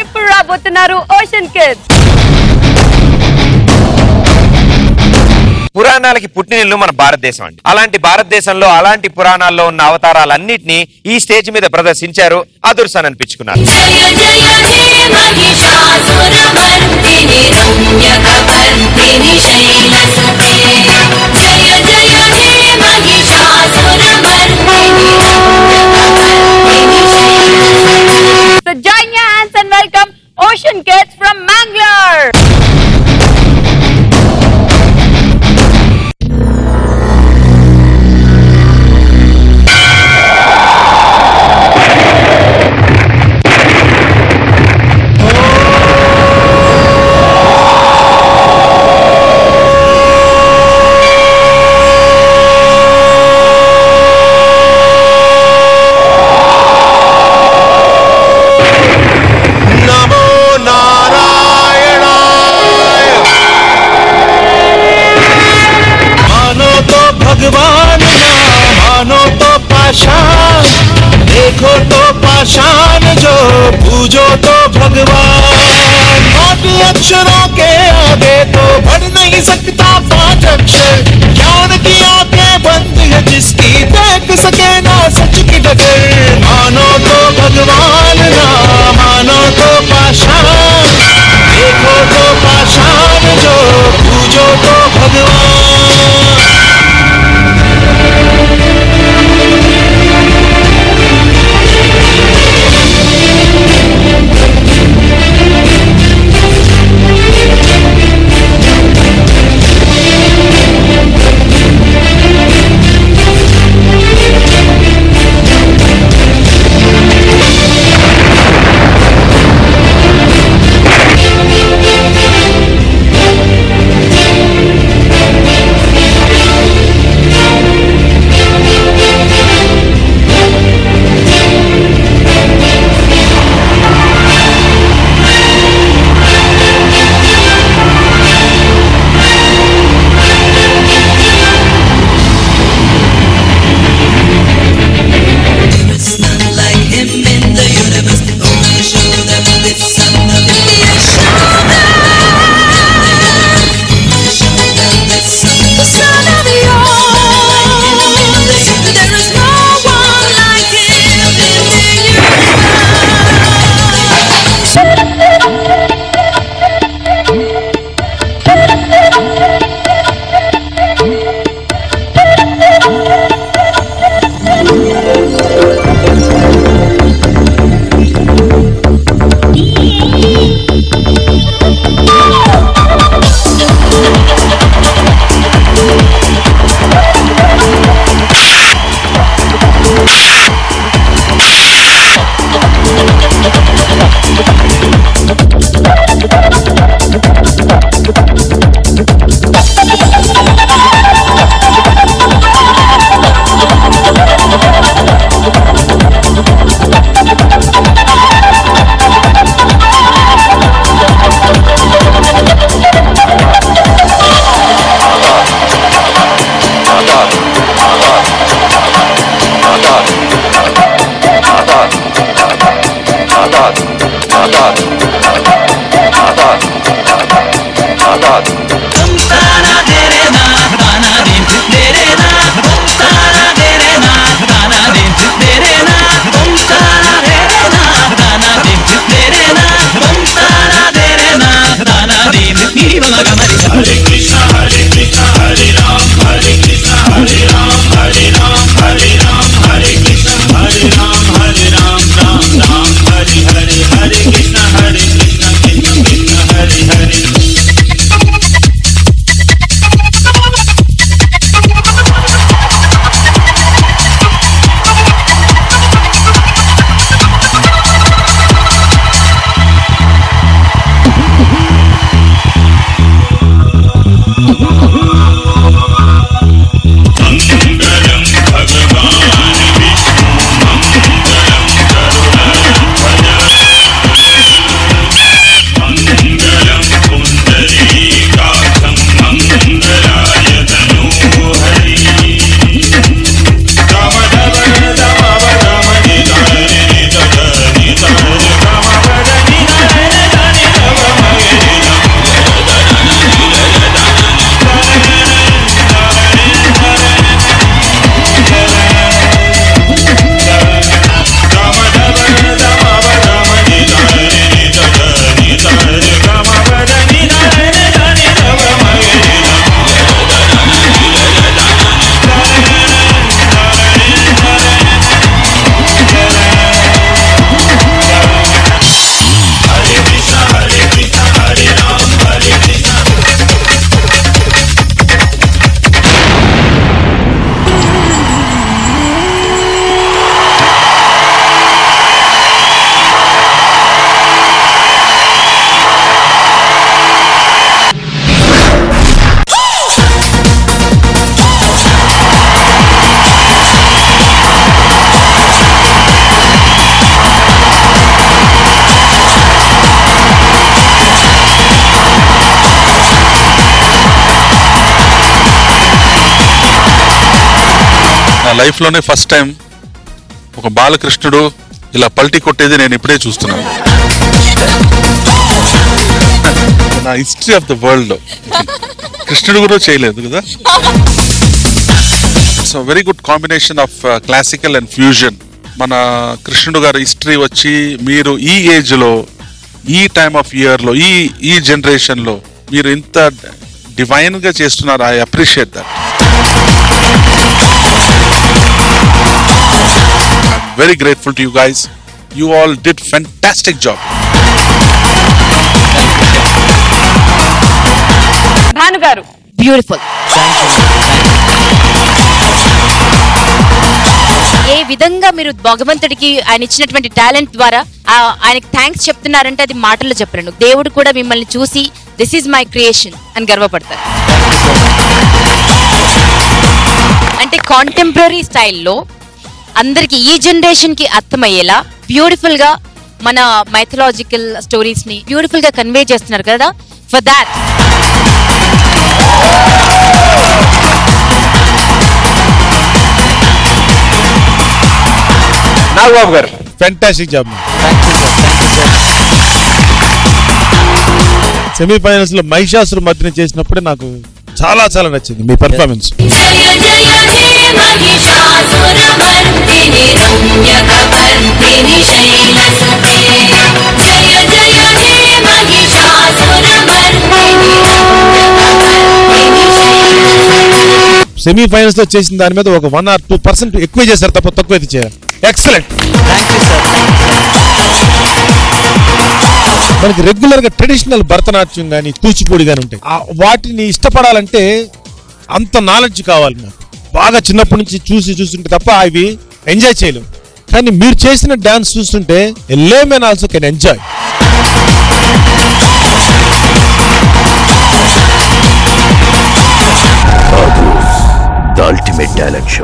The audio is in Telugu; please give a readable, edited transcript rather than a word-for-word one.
ఇప్పుడు రాబోతున్నారు ఓషన్ కిడ్స్. పురాణాలకి పుట్టినిల్లు మన భారతదేశం అండి. అలాంటి భారతదేశంలో అలాంటి పురాణాల్లో ఉన్న అవతారాలన్నింటినీ ఈ స్టేజ్ మీద ప్రదర్శించారు, అదుర్సన్ అనిపించుకున్నారు. So join your hands and welcome Ocean Kids from Mangalore. देखो तो पाषाण जो पूजो तो भगवान। मोटे अक्षरों के आगे तो बढ़ नहीं सकता 5 अक्षर। ज्ञान की आंखें बंद है जिसकी देख सके ना सच की डगर। मानो तो भगवान ना मानो तो पाषाण। देखो तो पाषाण जो पूजो तो भगवान। లైఫ్లోనే ఫస్ట్ టైం ఒక బాలకృష్ణుడు ఇలా పల్టీ కొట్టేది నేను ఇప్పుడే చూస్తున్నాను నా హిస్టరీ ఆఫ్ ద వరల్డ్ లో కృష్ణుడు కూడా చేయలేదు కదా. So very good combination of classical and fusion. మన కృష్ణుడు గారి హిస్టరీ వచ్చి మీరు ఈ ఏజ్ లో, ఈ టైమ్ ఆఫ్ ఇయర్ లో, ఈ జనరేషన్ లో మీరు ఇంత డివైన్ గా చేస్తున్నారు. I appreciate that. I'm very grateful to you guys. You all did fantastic job. Bhanu గారు, బ్యూటిఫుల్. ఏ విధంగా మీరు భగవంతుడికి ఆయన ఇచ్చినటువంటి టాలెంట్ ద్వారా ఆయనకి థ్యాంక్స్ చెప్తున్నారంటే అది మాటల్లో చెప్పలేను. దేవుడు కూడా మిమ్మల్ని చూసి దిస్ ఈజ్ మై క్రియేషన్ అని గర్వపడతారు. అంటే కాంటెంపరీ స్టైల్లో అందరికి ఈ జనరేషన్ కి అర్థమయ్యేలా బ్యూటిఫుల్ గా మన మైథలాజికల్ స్టోరీస్ ని బ్యూటిఫుల్ గా కన్వే చేస్తున్నారు కదా. ఫర్ దాట్ నాగబాబు గారు, ఫ్యాంటాస్టిక్ జాబ్. సెమీఫైనల్స్ లో మహిషాసురు మధ్యన చేసినప్పుడే నాకు చాలా చాలా నచ్చింది మీ పెర్ఫార్మెన్స్. సెమీఫైనల్స్ లో చేసిన దాని మీద ఒక 1 or 2% ఎక్కువ చేశారు తప్ప తక్కువ అయితే చేయాలి. ఎక్సలెంట్. మనకి రెగ్యులర్ గా ట్రెడిషనల్ భరతనాట్యం కానీ కూచిపూడి కానీ ఉంటాయి. వాటిని ఇష్టపడాలంటే అంత నాలెడ్జ్ కావాలి. నాకు బాగా చిన్నప్పటి నుంచి చూస్తుంటే తప్ప అవి ఎంజాయ్ చేయలేము. కానీ మీరు చేసిన డాన్స్ చూస్తుంటే a layman also can enjoy. The ultimate talent show.